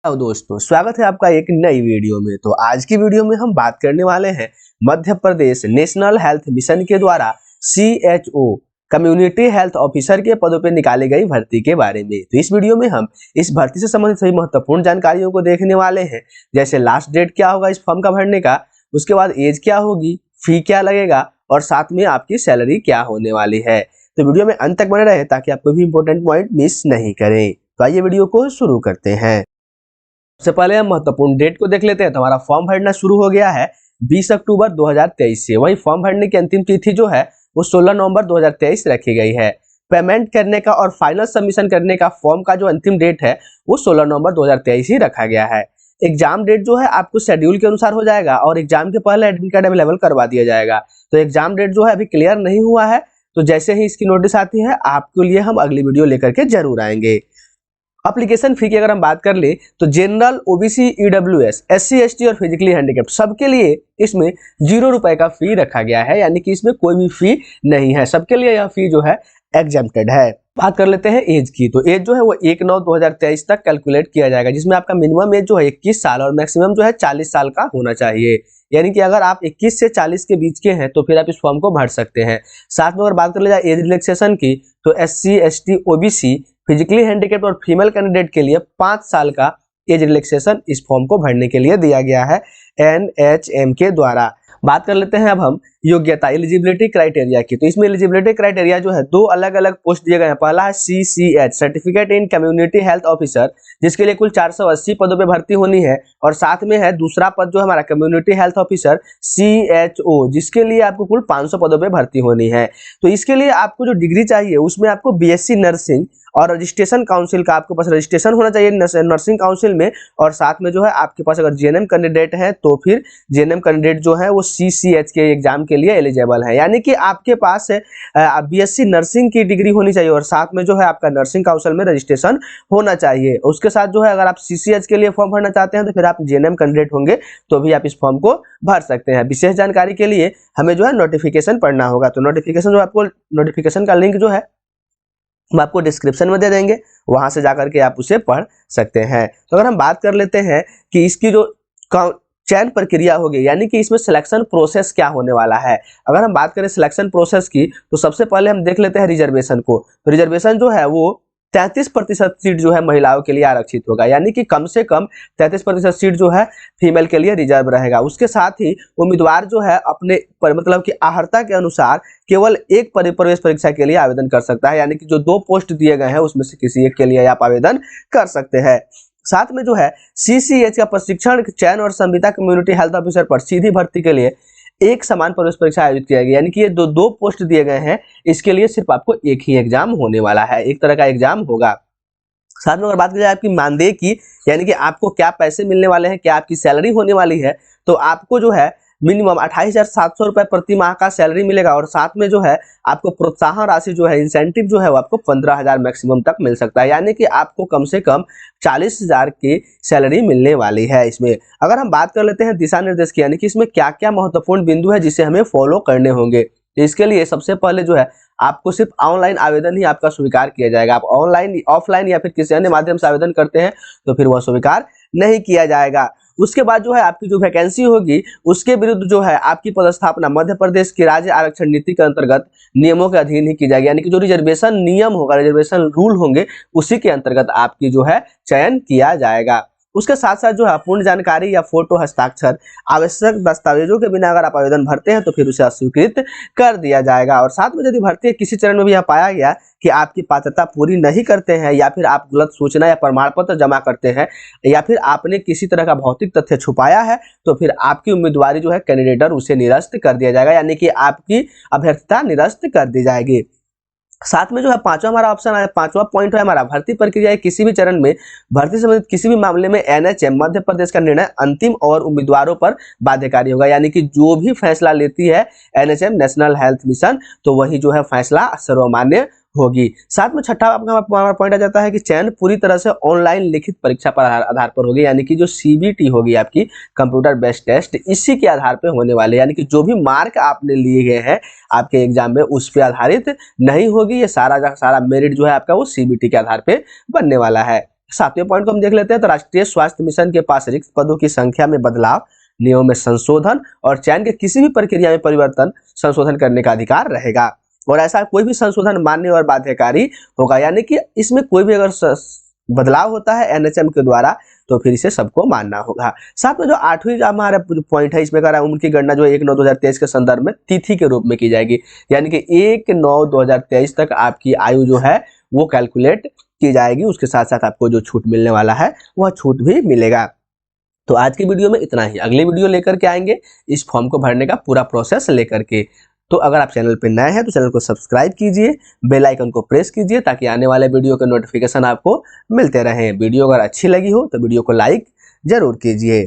Hello दोस्तों, स्वागत है आपका एक नई वीडियो में। तो आज की वीडियो में हम बात करने वाले हैं Madhya Pradesh national health mission के द्वारा CHO कम्युनिटी हेल्थ ऑफिसर के पदों पर निकाली गई भर्ती के बारे में। तो इस वीडियो में हम इस भर्ती से संबंधित सभी महत्वपूर्ण जानकारियों को देखने वाले हैं, जैसे लास्ट डेट क्या होगा इस फॉर्म का भरने का, उसके बाद एज क्या होगी, फी क्या लगेगा और साथ में आपकी सैलरी क्या होने वाली है। तो वीडियो में अंत तक बने रहे ताकि आप कोई भी इंपॉर्टेंट पॉइंट मिस नहीं करें। तो आइए वीडियो को शुरू करते हैं। सबसे पहले हम महत्वपूर्ण डेट को देख लेते हैं। तो हमारा फॉर्म भरना शुरू हो गया है 20 अक्टूबर 2023 से। वही फॉर्म भरने की अंतिम तिथि जो है वो 16 नवंबर 2023 रखी गई है। पेमेंट करने का और फाइनल सबमिशन करने का फॉर्म का जो अंतिम डेट है वो 16 नवंबर 2023 ही रखा गया है। एग्जाम डेट जो है आपको शेड्यूल के अनुसार हो जाएगा और एग्जाम के पहले एडमिट कार्ड अवेलेबल करवा दिया जाएगा। तो एग्जाम डेट जो है अभी क्लियर नहीं हुआ है, तो जैसे ही इसकी नोटिस आती है आपके लिए हम अगली वीडियो लेकर के जरूर आएंगे। एप्लीकेशन फी की अगर हम बात कर ले तो general, OBC, EWS, SC ST और फिजिकली हैंडीकैप्ड सबके लिए इसमें 0 रुपए का फी रखा गया है, यानी कि इसमें कोई भी फी नहीं है। सबके लिए यह फी जो है एग्जेम्प्टेड है। बात कर लेते हैं एज की। तो एज जो है वो 1/9/2023 तक कैलकुलेट किया जाएगा, जिसमें आपका मिनिमम एज जो है 21 साल और मैक्सिमम जो है 40 साल का होना चाहिए। यानी कि अगर आप 21 से 40 के बीच के हैं तो फिर आप इस फॉर्म को भर सकते हैं। साथ में अगर बात कर ले जाए एज रिलैक्सेशन की तो SC ST OBC, physically handicapped और फीमेल कैंडिडेट के लिए 5 साल का एज रिलैक्सेशन इस फॉर्म को भरने के लिए दिया गया है NHM के द्वारा। बात कर लेते हैं अब हम योग्यता एलिजिबिलिटी क्राइटेरिया की। तो इसमें एलिजिबिलिटी क्राइटेरिया जो है 2 अलग अलग पोस्ट दिए गए हैं। पहला है CCH certificate in community health officer, जिसके लिए कुल 480 पदों पे भर्ती होनी है, और साथ में है दूसरा पद जो हमारा कम्युनिटी हेल्थ ऑफिसर CHO, जिसके लिए आपको कुल 500 पदों पे भर्ती होनी है। तो इसके लिए आपको जो डिग्री चाहिए उसमें आपको BSc नर्सिंग और रजिस्ट्रेशन काउंसिल का आपके पास रजिस्ट्रेशन होना चाहिए नर्सिंग काउंसिल में, और साथ में जो है आपके पास अगर JNM कैंडिडेट है तो फिर JNM कैंडिडेट जो है वो CCH के एग्जाम के लिए एलिजिबल है। यानी कि आपके पास BSc नर्सिंग की डिग्री होनी चाहिए और साथ में जो है आपका नर्सिंग काउंसिल में रजिस्ट्रेशन होना चाहिए। उसके साथ जो है अगर आप CCH के लिए फॉर्म भरना चाहते हैं तो फिर आप JNM कैंडिडेट होंगे तो भी आप इस फॉर्म को भर सकते हैं। विशेष जानकारी के लिए हमें जो है नोटिफिकेशन पढ़ना होगा। तो नोटिफिकेशन जो आपको नोटिफिकेशन का लिंक जो है हम आपको डिस्क्रिप्शन में दे देंगे, वहां से जाकर के आप उसे पढ़ सकते हैं। तो अगर हम बात कर लेते हैं कि इसकी जो चयन प्रक्रिया होगी, यानी कि इसमें सिलेक्शन प्रोसेस क्या होने वाला है। अगर हम बात करें सिलेक्शन प्रोसेस की तो सबसे पहले हम देख लेते हैं रिजर्वेशन को। तो रिजर्वेशन जो है वो 33% सीट जो है महिलाओं के लिए आरक्षित होगा, यानी कि कम से कम 33% सीट जो है फीमेल के लिए रिजर्व रहेगा। उसके साथ ही उम्मीदवार जो है अपने मतलब कि अर्हता के अनुसार केवल एक प्रवेश परीक्षा के लिए आवेदन कर सकता है, यानी कि जो 2 पोस्ट दिए गए हैं उसमें से किसी एक के लिए आप आवेदन कर सकते हैं। साथ में जो है CCH का प्रशिक्षण, चयन और संविदा कम्युनिटी हेल्थ ऑफिसर पर सीधी भर्ती के लिए एक समान प्रवेश परीक्षा आयोजित किया गया, यानी कि ये दो पोस्ट दिए गए हैं, इसके लिए सिर्फ आपको एक ही एग्जाम होने वाला है, एक तरह का एग्जाम होगा। साथ में अगर बात की जाए आपकी मानदेय की, यानी कि आपको क्या पैसे मिलने वाले हैं, क्या आपकी सैलरी होने वाली है, तो आपको जो है मिनिमम 28,700 रुपए प्रति माह का सैलरी मिलेगा, और साथ में जो है आपको प्रोत्साहन राशि जो है, इंसेंटिव जो है वो आपको 15,000 मैक्सिमम तक मिल सकता है, यानी कि आपको कम से कम 40,000 की सैलरी मिलने वाली है इसमें। अगर हम बात कर लेते हैं दिशा निर्देश की, यानी कि इसमें क्या क्या महत्वपूर्ण बिंदु है जिसे हमें फॉलो करने होंगे, तो इसके लिए सबसे पहले जो है आपको सिर्फ ऑनलाइन आवेदन ही आपका स्वीकार किया जाएगा। आप ऑनलाइन, ऑफलाइन या फिर किसी अन्य माध्यम से आवेदन करते हैं तो फिर वह स्वीकार नहीं किया जाएगा। उसके बाद जो है आपकी जो वैकेंसी होगी उसके विरुद्ध जो है आपकी पदस्थापना मध्य प्रदेश की राज्य आरक्षण नीति के अंतर्गत नियमों के अधीन ही की जाएगी, यानी कि जो रिजर्वेशन नियम होगा, रिजर्वेशन रूल होंगे, उसी के अंतर्गत आपकी जो है चयन किया जाएगा। उसके साथ साथ जो है पूर्ण जानकारी या फोटो हस्ताक्षर आवश्यक दस्तावेजों के बिना अगर आप आवेदन भरते हैं तो फिर उसे अस्वीकृत कर दिया जाएगा। और साथ में यदि भर्ती के किसी चरण में भी यह पाया गया कि आपकी पात्रता पूरी नहीं करते हैं, या फिर आप गलत सूचना या प्रमाण पत्र जमा करते हैं, या फिर आपने किसी तरह का भौतिक तथ्य छुपाया है, तो फिर आपकी उम्मीदवारी जो है कैंडिडेट उसे निरस्त कर दिया जाएगा, यानी कि आपकी अभ्यर्थता निरस्त कर दी जाएगी। साथ में जो है पांचवा हमारा ऑप्शन है, पांचवा पॉइंट है हमारा भर्ती प्रक्रिया किसी भी चरण में भर्ती संबंधित किसी भी मामले में NHM मध्य प्रदेश का निर्णय अंतिम और उम्मीदवारों पर बाध्यकारी होगा, यानी कि जो भी फैसला लेती है NHM नेशनल हेल्थ मिशन तो वही जो है फैसला सर्वमान्य होगी। साथ में छठा हमारा पॉइंट आ जाता है कि चयन पूरी तरह से ऑनलाइन लिखित परीक्षा पर आधार पर होगी, यानी कि जो CBT होगी आपकी कंप्यूटर बेस्ड टेस्ट, इसी के आधार पर होने वाले, यानी कि जो भी मार्क आपने लिए गए हैं आपके एग्जाम में उस पर आधारित नहीं होगी। ये सारा मेरिट जो है आपका वो CBT के आधार पर बनने वाला है। सातवें पॉइंट को हम देख लेते हैं। तो राष्ट्रीय स्वास्थ्य मिशन के पास रिक्त पदों की संख्या में बदलाव, नियमों में संशोधन और चयन के किसी भी प्रक्रिया में परिवर्तन संशोधन करने का अधिकार रहेगा। और ऐसा कोई भी संशोधन मान्य और बाध्यकारी होगा, यानी कि इसमें कोई भी अगर बदलाव होता है एनएचएम के द्वारा तो फिर इसे सबको मानना होगा। साथ में जो 8वीं हमारा पॉइंट है, इसमें कह रहा है उम्र की गणना जो 1/9/2023 के संदर्भ में तिथि के रूप में की जाएगी, यानी कि 1/9/2023 तक आपकी आयु जो है वो कैलकुलेट की जाएगी। उसके साथ साथ आपको जो छूट मिलने वाला है वह छूट भी मिलेगा। तो आज की वीडियो में इतना ही। अगली वीडियो लेकर के आएंगे इस फॉर्म को भरने का पूरा प्रोसेस लेकर के। तो अगर आप चैनल पर नए हैं तो चैनल को सब्सक्राइब कीजिए, बेल आइकन को प्रेस कीजिए ताकि आने वाले वीडियो के नोटिफिकेशन आपको मिलते रहें। वीडियो अगर अच्छी लगी हो तो वीडियो को लाइक जरूर कीजिए।